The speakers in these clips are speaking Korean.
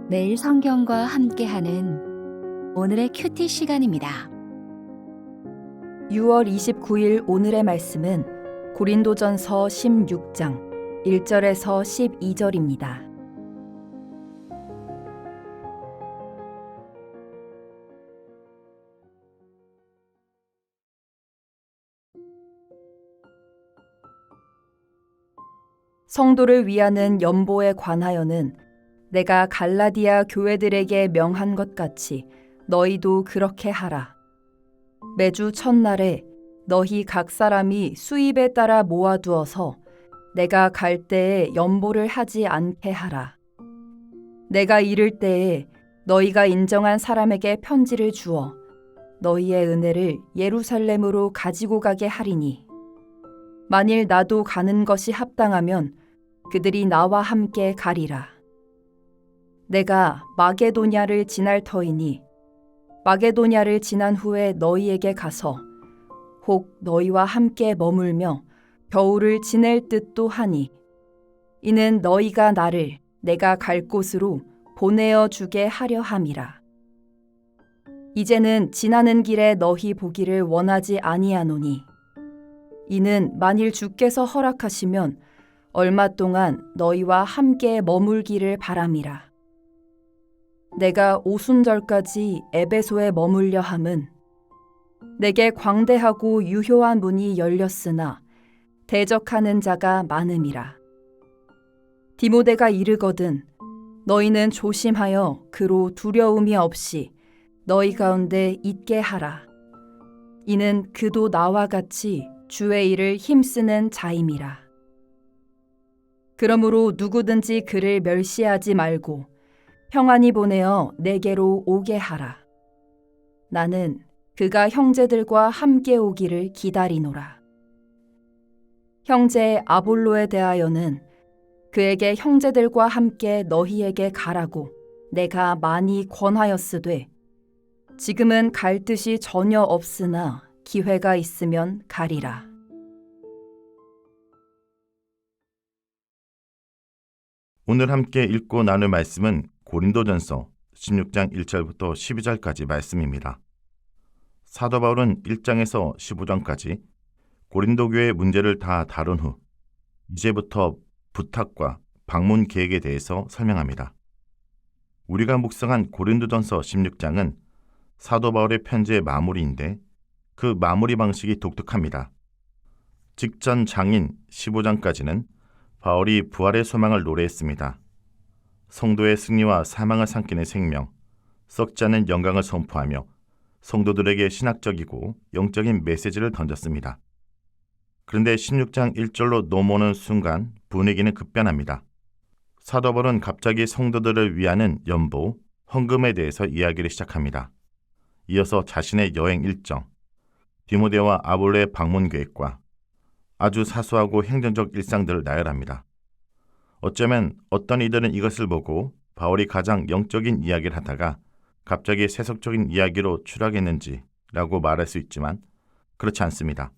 매일 성경과 함께하는 오늘의 큐티 시간입니다. 6월 29일 오늘의 말씀은 고린도전서 16장 1절에서 12절입니다. 성도를 위하는 연보에 관하여는 내가 갈라디아 교회들에게 명한 것 같이 너희도 그렇게 하라. 매주 첫날에 너희 각 사람이 수입에 따라 모아두어서 내가 갈 때에 연보를 하지 않게 하라. 내가 이를 때에 너희가 인정한 사람에게 편지를 주어 너희의 은혜를 예루살렘으로 가지고 가게 하리니 만일 나도 가는 것이 합당하면 그들이 나와 함께 가리라. 내가 마게도냐를 지날 터이니 마게도냐를 지난 후에 너희에게 가서 혹 너희와 함께 머물며 겨울을 지낼 듯도 하니 이는 너희가 나를 내가 갈 곳으로 보내어 주게 하려 함이라. 이제는 지나는 길에 너희 보기를 원하지 아니하노니 이는 만일 주께서 허락하시면 얼마 동안 너희와 함께 머물기를 바람이라. 내가 오순절까지 에베소에 머물려 함은 내게 광대하고 유효한 문이 열렸으나 대적하는 자가 많음이라. 디모데가 이르거든 너희는 조심하여 그로 두려움이 없이 너희 가운데 있게 하라. 이는 그도 나와 같이 주의 일을 힘쓰는 자임이라. 그러므로 누구든지 그를 멸시하지 말고 평안히 보내어 내게로 오게 하라. 나는 그가 형제들과 함께 오기를 기다리노라. 형제 아볼로에 대하여는 그에게 형제들과 함께 너희에게 가라고 내가 많이 권하였으되 지금은 갈 뜻이 전혀 없으나 기회가 있으면 가리라. 오늘 함께 읽고 나눌 말씀은 고린도전서 16장 1절부터 12절까지 말씀입니다. 사도 바울은 1장에서 15장까지 고린도 교회의 문제를 다 다룬 후 이제부터 부탁과 방문 계획에 대해서 설명합니다. 우리가 묵상한 고린도전서 16장은 사도 바울의 편지의 마무리인데 그 마무리 방식이 독특합니다. 직전 장인 15장까지는 바울이 부활의 소망을 노래했습니다. 성도의 승리와 사망을 삼키는 생명, 썩지 않는 영광을 선포하며 성도들에게 신학적이고 영적인 메시지를 던졌습니다. 그런데 16장 1절로 넘어오는 순간 분위기는 급변합니다. 사도 바울은 갑자기 성도들을 위하는 연보, 헌금에 대해서 이야기를 시작합니다. 이어서 자신의 여행 일정, 디모데와 아볼로의 방문 계획과 아주 사소하고 행정적 일상들을 나열합니다. 어쩌면 어떤 이들은 이것을 보고 바울이 가장 영적인 이야기를 하다가 갑자기 세속적인 이야기로 추락했는지라고 말할 수 있지만 그렇지 않습니다.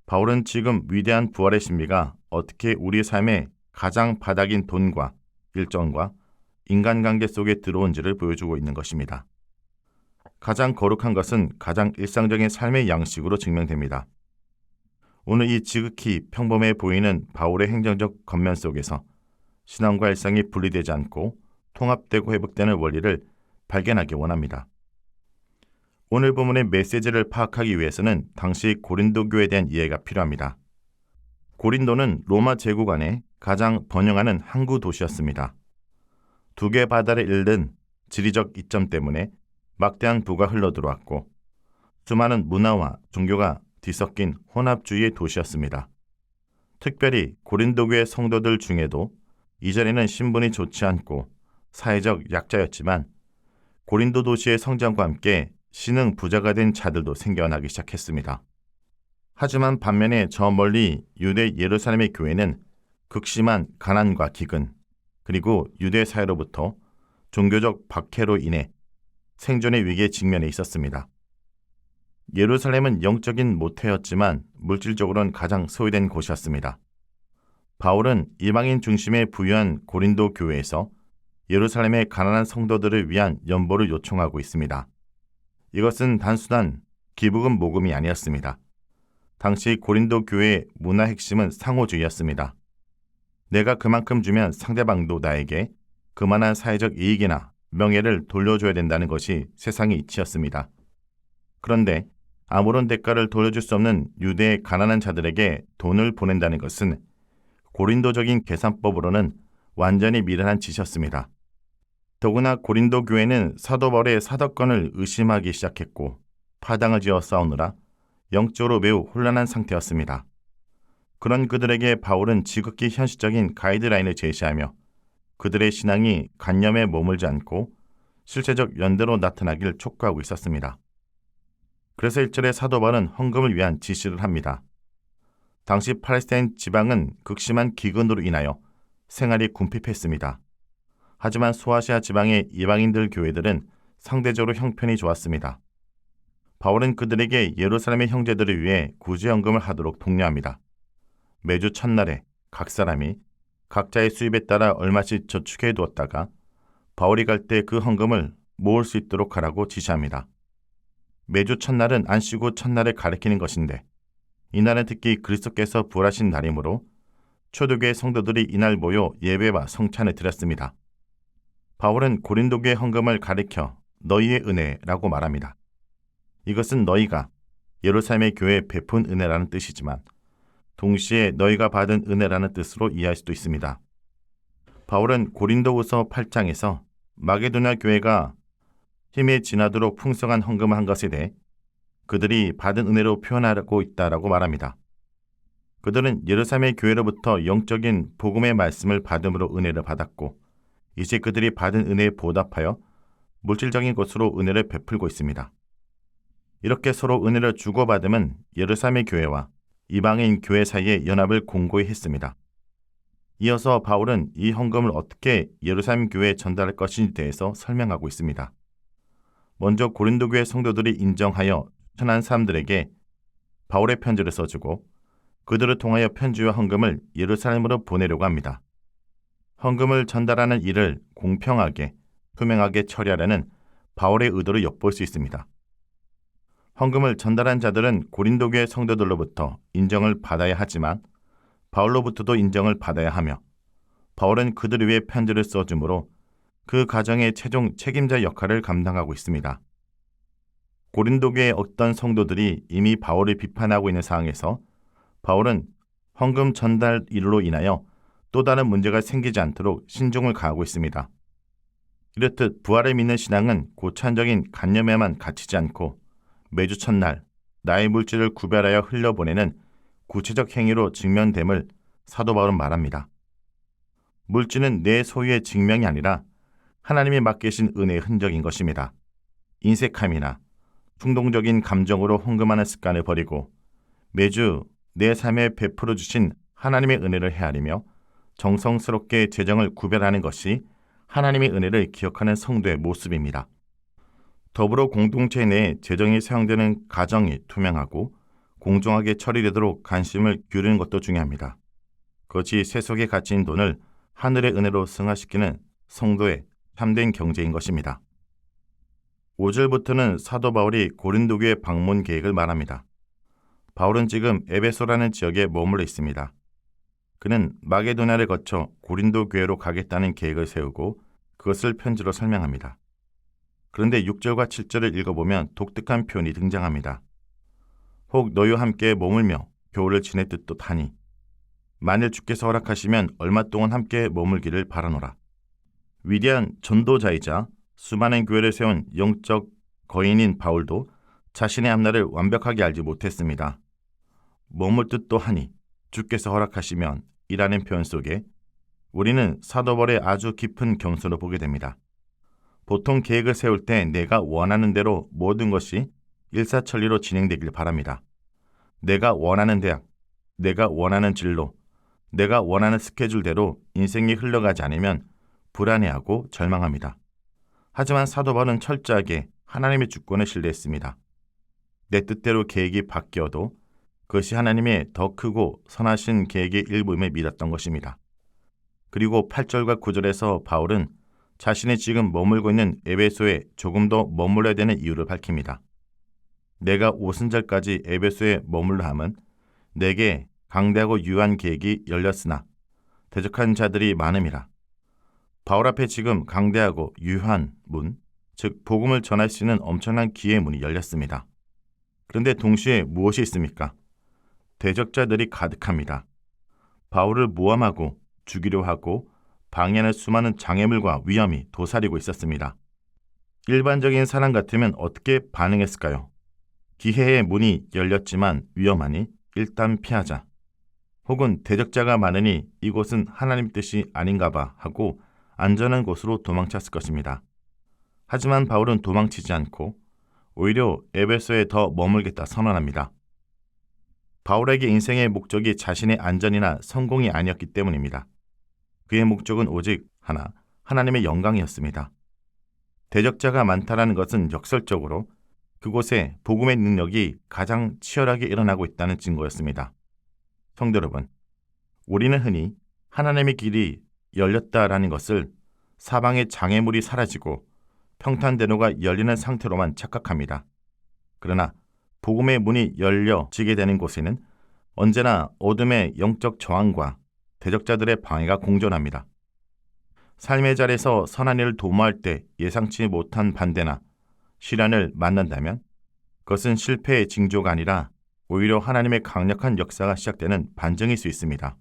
바울은 지금 위대한 부활의 신비가 어떻게 우리 삶의 가장 바닥인 돈과 일정과 인간관계 속에 들어온지를 보여주고 있는 것입니다. 가장 거룩한 것은 가장 일상적인 삶의 양식으로 증명됩니다. 오늘 이 지극히 평범해 보이는 바울의 행정적 겉면 속에서 신앙과 일상이 분리되지 않고 통합되고 회복되는 원리를 발견하기 원합니다. 오늘 본문의 메시지를 파악하기 위해서는 당시 고린도 교회에 대한 이해가 필요합니다. 고린도는 로마 제국 안에 가장 번영하는 항구 도시였습니다. 두 개 바다를 잇는 지리적 이점 때문에 막대한 부가 흘러들어왔고 수많은 문화와 종교가 뒤섞인 혼합주의의 도시였습니다. 특별히 고린도 교회 성도들 중에도 이전에는 신분이 좋지 않고 사회적 약자였지만 고린도 도시의 성장과 함께 신흥 부자가 된 자들도 생겨나기 시작했습니다. 하지만 반면에 저 멀리 유대 예루살렘의 교회는 극심한 가난과 기근, 그리고 유대 사회로부터 종교적 박해로 인해 생존의 위기에 직면해 있었습니다. 예루살렘은 영적인 모태였지만 물질적으로는 가장 소외된 곳이었습니다. 바울은 이방인 중심의 부유한 고린도 교회에서 예루살렘의 가난한 성도들을 위한 연보를 요청하고 있습니다. 이것은 단순한 기부금 모금이 아니었습니다. 당시 고린도 교회의 문화 핵심은 상호주의였습니다. 내가 그만큼 주면 상대방도 나에게 그만한 사회적 이익이나 명예를 돌려줘야 된다는 것이 세상의 이치였습니다. 그런데 아무런 대가를 돌려줄 수 없는 유대의 가난한 자들에게 돈을 보낸다는 것은 고린도적인 계산법으로는 완전히 미련한 짓이었습니다. 더구나 고린도 교회는 사도 바울의 사도권을 의심하기 시작했고 파당을 지어 싸우느라 영적으로 매우 혼란한 상태였습니다. 그런 그들에게 바울은 지극히 현실적인 가이드라인을 제시하며 그들의 신앙이 관념에 머물지 않고 실체적 연대로 나타나길 촉구하고 있었습니다. 그래서 1절에 사도 바울은 헌금을 위한 지시를 합니다. 당시 팔레스타인 지방은 극심한 기근으로 인하여 생활이 궁핍했습니다. 하지만 소아시아 지방의 이방인들 교회들은 상대적으로 형편이 좋았습니다. 바울은 그들에게 예루살렘의 형제들을 위해 구제연금을 하도록 독려합니다. 매주 첫날에 각 사람이 각자의 수입에 따라 얼마씩 저축해 두었다가 바울이 갈 때 그 헌금을 모을 수 있도록 하라고 지시합니다. 매주 첫날은 안식 후 첫날을 가리키는 것인데 이날은 특히 그리스도께서 부활하신 날이므로 초대교회 성도들이 이날 모여 예배와 성찬을 드렸습니다. 바울은 고린도교의 헌금을 가리켜 너희의 은혜라고 말합니다. 이것은 너희가 예루살렘의 교회에 베푼 은혜라는 뜻이지만 동시에 너희가 받은 은혜라는 뜻으로 이해할 수도 있습니다. 바울은 고린도후서 8장에서 마게도냐 교회가 힘에 지나도록 풍성한 헌금을 한 것에 대해 그들이 받은 은혜로 표현하고 있다라고 말합니다. 그들은 예루살렘의 교회로부터 영적인 복음의 말씀을 받음으로 은혜를 받았고 이제 그들이 받은 은혜에 보답하여 물질적인 것으로 은혜를 베풀고 있습니다. 이렇게 서로 은혜를 주고받음은 예루살렘의 교회와 이방인 교회 사이의 연합을 공고히 했습니다. 이어서 바울은 이 헌금을 어떻게 예루살렘 교회에 전달할 것인지에 대해서 설명하고 있습니다. 먼저 고린도 교회 성도들이 인정하여 추천한 사람들에게 바울의 편지를 써주고 그들을 통하여 편지와 헌금을 예루살렘으로 보내려고 합니다. 헌금을 전달하는 일을 공평하게, 투명하게 처리하려는 바울의 의도를 엿볼 수 있습니다. 헌금을 전달한 자들은 고린도 교회 성도들로부터 인정을 받아야 하지만 바울로부터도 인정을 받아야 하며 바울은 그들을 위해 편지를 써주므로 그 가정의 최종 책임자 역할을 감당하고 있습니다. 고린도 교회의 어떤 성도들이 이미 바울을 비판하고 있는 상황에서 바울은 헌금 전달 일로 인하여 또 다른 문제가 생기지 않도록 신중을 가하고 있습니다. 이렇듯 부활을 믿는 신앙은 고차원적인 관념에만 갇히지 않고 매주 첫날 나의 물질을 구별하여 흘려보내는 구체적 행위로 직면됨을 사도 바울은 말합니다. 물질은 내 소유의 증명이 아니라 하나님이 맡기신 은혜의 흔적인 것입니다. 인색함이나 충동적인 감정으로 헌금하는 습관을 버리고 매주 내 삶에 베풀어 주신 하나님의 은혜를 헤아리며 정성스럽게 재정을 구별하는 것이 하나님의 은혜를 기억하는 성도의 모습입니다. 더불어 공동체 내에 재정이 사용되는 가정이 투명하고 공정하게 처리되도록 관심을 기울이는 것도 중요합니다. 그것이 세속에 갇힌 돈을 하늘의 은혜로 승화시키는 성도의 참된 경제인 것입니다. 5절부터는 사도 바울이 고린도 교회 방문 계획을 말합니다. 바울은 지금 에베소라는 지역에 머물러 있습니다. 그는 마게도냐를 거쳐 고린도 교회로 가겠다는 계획을 세우고 그것을 편지로 설명합니다. 그런데 6절과 7절을 읽어보면 독특한 표현이 등장합니다. 혹 너희와 함께 머물며 겨울을 지낼 듯도 하니 만일 주께서 허락하시면 얼마 동안 함께 머물기를 바라노라. 위대한 전도자이자 수많은 교회를 세운 영적 거인인 바울도 자신의 앞날을 완벽하게 알지 못했습니다. 머물 듯도 하니 주께서 허락하시면 이라는 표현 속에 우리는 사도 바울의 아주 깊은 겸손을 보게 됩니다. 보통 계획을 세울 때 내가 원하는 대로 모든 것이 일사천리로 진행되길 바랍니다. 내가 원하는 대학, 내가 원하는 진로, 내가 원하는 스케줄대로 인생이 흘러가지 않으면 불안해하고 절망합니다. 하지만 사도 바울은 철저하게 하나님의 주권을 신뢰했습니다. 내 뜻대로 계획이 바뀌어도 그것이 하나님의 더 크고 선하신 계획의 일부임을 믿었던 것입니다. 그리고 8절과 9절에서 바울은 자신이 지금 머물고 있는 에베소에 조금 더 머물러야 되는 이유를 밝힙니다. 내가 오순절까지 에베소에 머물러 함은 내게 강대하고 유한 계획이 열렸으나 대적한 자들이 많음이라. 바울 앞에 지금 강대하고 유한 문, 즉 복음을 전할 수 있는 엄청난 기회의 문이 열렸습니다. 그런데 동시에 무엇이 있습니까? 대적자들이 가득합니다. 바울을 모함하고 죽이려 하고 방해하는 수많은 장애물과 위험이 도사리고 있었습니다. 일반적인 사람 같으면 어떻게 반응했을까요? 기회의 문이 열렸지만 위험하니 일단 피하자. 혹은 대적자가 많으니 이곳은 하나님 뜻이 아닌가 봐 하고 안전한 곳으로 도망쳤을 것입니다. 하지만 바울은 도망치지 않고 오히려 에베소에 더 머물겠다 선언합니다. 바울에게 인생의 목적이 자신의 안전이나 성공이 아니었기 때문입니다. 그의 목적은 오직 하나, 하나님의 영광이었습니다. 대적자가 많다라는 것은 역설적으로 그곳에 복음의 능력이 가장 치열하게 일어나고 있다는 증거였습니다. 성도 여러분, 우리는 흔히 하나님의 길이 열렸다라는 것을 사방의 장애물이 사라지고 평탄대로가 열리는 상태로만 착각합니다. 그러나 복음의 문이 열려지게 되는 곳에는 언제나 어둠의 영적 저항과 대적자들의 방해가 공존합니다. 삶의 자리에서 선한 일을 도모할 때 예상치 못한 반대나 시련을 만난다면 그것은 실패의 징조가 아니라 오히려 하나님의 강력한 역사가 시작되는 반증일 수 있습니다.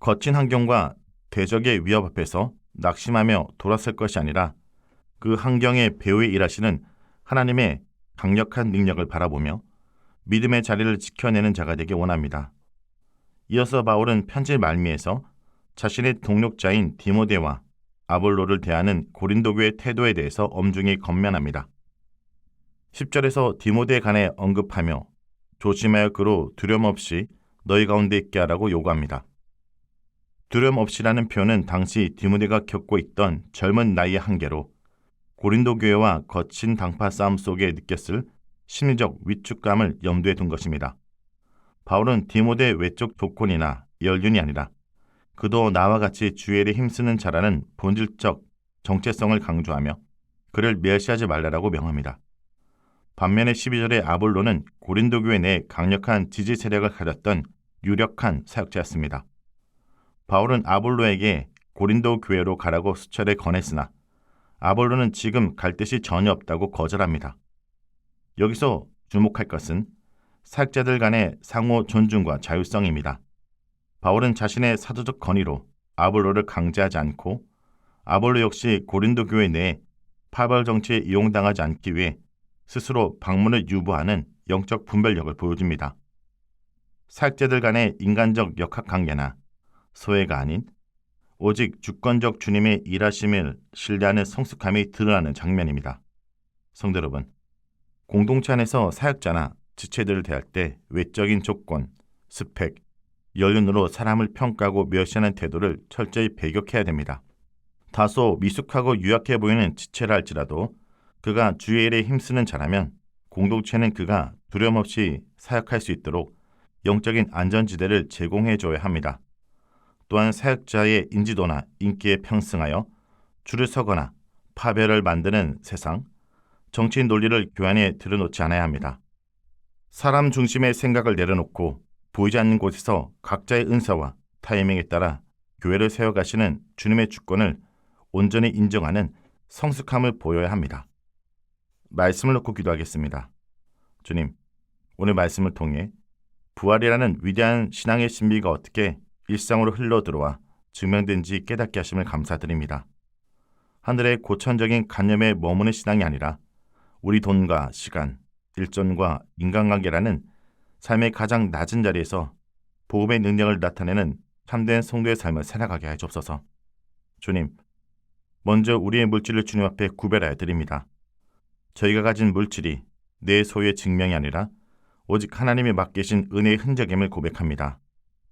거친 환경과 대적의 위협 앞에서 낙심하며 돌아설 것이 아니라 그 환경의 배후에 일하시는 하나님의 강력한 능력을 바라보며 믿음의 자리를 지켜내는 자가 되기 원합니다. 이어서 바울은 편지 말미에서 자신의 동력자인 디모데와 아볼로를 대하는 고린도 교회의 태도에 대해서 엄중히 권면합니다. 10절에서 디모데에 관해 언급하며 조심하여 그로 두려움 없이 너희 가운데 있게 하라고 요구합니다. 두려움 없이라는 표현은 당시 디모데가 겪고 있던 젊은 나이의 한계로 고린도 교회와 거친 당파 싸움 속에 느꼈을 심리적 위축감을 염두에 둔 것입니다. 바울은 디모데의 외적 조건이나 연륜이 아니라 그도 나와 같이 주의 일에 힘쓰는 자라는 본질적 정체성을 강조하며 그를 멸시하지 말라라고 명합니다. 반면에 12절의 아볼로는 고린도 교회 내에 강력한 지지 세력을 가졌던 유력한 사역자였습니다. 바울은 아볼로에게 고린도 교회로 가라고 수차례 권했으나 아볼로는 지금 갈 뜻이 전혀 없다고 거절합니다. 여기서 주목할 것은 사역자들 간의 상호 존중과 자율성입니다. 바울은 자신의 사도적 권위로 아볼로를 강제하지 않고 아볼로 역시 고린도 교회 내에 파벌 정치에 이용당하지 않기 위해 스스로 방문을 유보하는 영적 분별력을 보여줍니다. 사역자들 간의 인간적 역학관계나 소외가 아닌 오직 주권적 주님의 일하심을 신뢰하는 성숙함이 드러나는 장면입니다. 성도 여러분, 공동체 안에서 사역자나 지체들을 대할 때 외적인 조건, 스펙, 연륜으로 사람을 평가하고 멸시하는 태도를 철저히 배격해야 됩니다. 다소 미숙하고 유약해 보이는 지체라 할지라도 그가 주의 일에 힘쓰는 자라면 공동체는 그가 두려움 없이 사역할 수 있도록 영적인 안전지대를 제공해 줘야 합니다. 또한 사역자의 인지도나 인기에 편승하여 줄을 서거나 파별을 만드는 세상, 정치인 논리를 교환에 들여놓지 않아야 합니다. 사람 중심의 생각을 내려놓고 보이지 않는 곳에서 각자의 은사와 타이밍에 따라 교회를 세워가시는 주님의 주권을 온전히 인정하는 성숙함을 보여야 합니다. 말씀을 놓고 기도하겠습니다. 주님, 오늘 말씀을 통해 부활이라는 위대한 신앙의 신비가 어떻게 일상으로 흘러들어와 증명된지 깨닫게 하심을 감사드립니다. 하늘의 고천적인 관념에 머무는 신앙이 아니라 우리 돈과 시간, 일전과 인간관계라는 삶의 가장 낮은 자리에서 복음의 능력을 나타내는 참된 성도의 삶을 살아가게 해 주옵소서. 주님, 먼저 우리의 물질을 주님 앞에 구별하여 드립니다. 저희가 가진 물질이 내 소유의 증명이 아니라 오직 하나님이 맡기신 은혜의 흔적임을 고백합니다.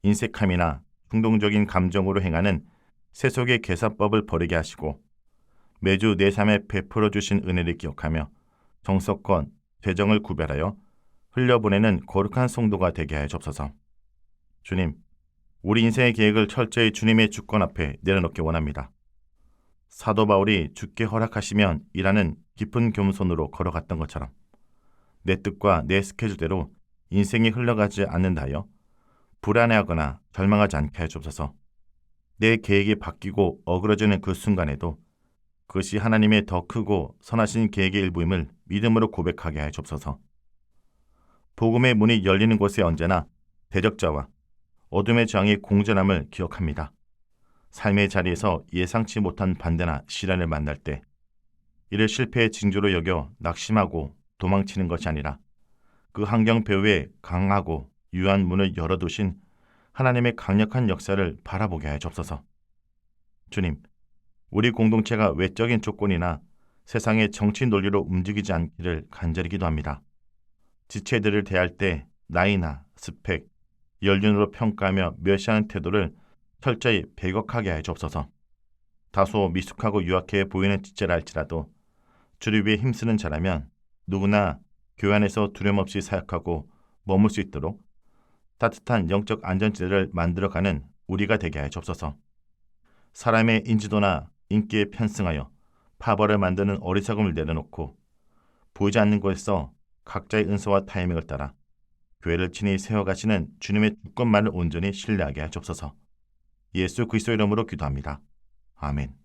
인색함이나 충동적인 감정으로 행하는 세속의 계산법을 버리게 하시고 매주 내 삶에 베풀어 주신 은혜를 기억하며 정석권, 재정을 구별하여 흘려보내는 거룩한 성도가 되게 하여 주옵소서. 주님, 우리 인생의 계획을 철저히 주님의 주권 앞에 내려놓기 원합니다. 사도 바울이 주께 허락하시면 이라는 깊은 겸손으로 걸어갔던 것처럼 내 뜻과 내 스케줄대로 인생이 흘러가지 않는다여 불안해하거나 절망하지 않게 하여 주옵소서. 내 계획이 바뀌고 어그러지는 그 순간에도 그것이 하나님의 더 크고 선하신 계획의 일부임을 믿음으로 고백하게 하여 주옵소서. 복음의 문이 열리는 곳에 언제나 대적자와 어둠의 저항이 공존함을 기억합니다. 삶의 자리에서 예상치 못한 반대나 시련을 만날 때 이를 실패의 징조로 여겨 낙심하고 도망치는 것이 아니라 그 환경 배후에 강하고 유한 문을 열어두신 하나님의 강력한 역사를 바라보게 하여 주옵소서. 주님, 우리 공동체가 외적인 조건이나 세상의 정치 논리로 움직이지 않기를 간절히 기도합니다. 지체들을 대할 때 나이나 스펙, 연륜으로 평가하며 멸시하는 태도를 철저히 배격하게 하여 주옵소서. 다소 미숙하고 유약해 보이는 지체라 할지라도 주를 위해 힘쓰는 자라면 누구나 교회 안에서 두려움 없이 사역하고 머물 수 있도록 따뜻한 영적 안전지대를 만들어가는 우리가 되게 하여 주옵소서. 사람의 인지도나 인기에 편승하여 파벌을 만드는 어리석음을 내려놓고 보이지 않는 곳에서 각자의 은사와 타이밍을 따라 교회를 친히 세워가시는 주님의 주권만을 온전히 신뢰하게 하여 주옵소서. 예수 그리스도의 이름으로 기도합니다. 아멘.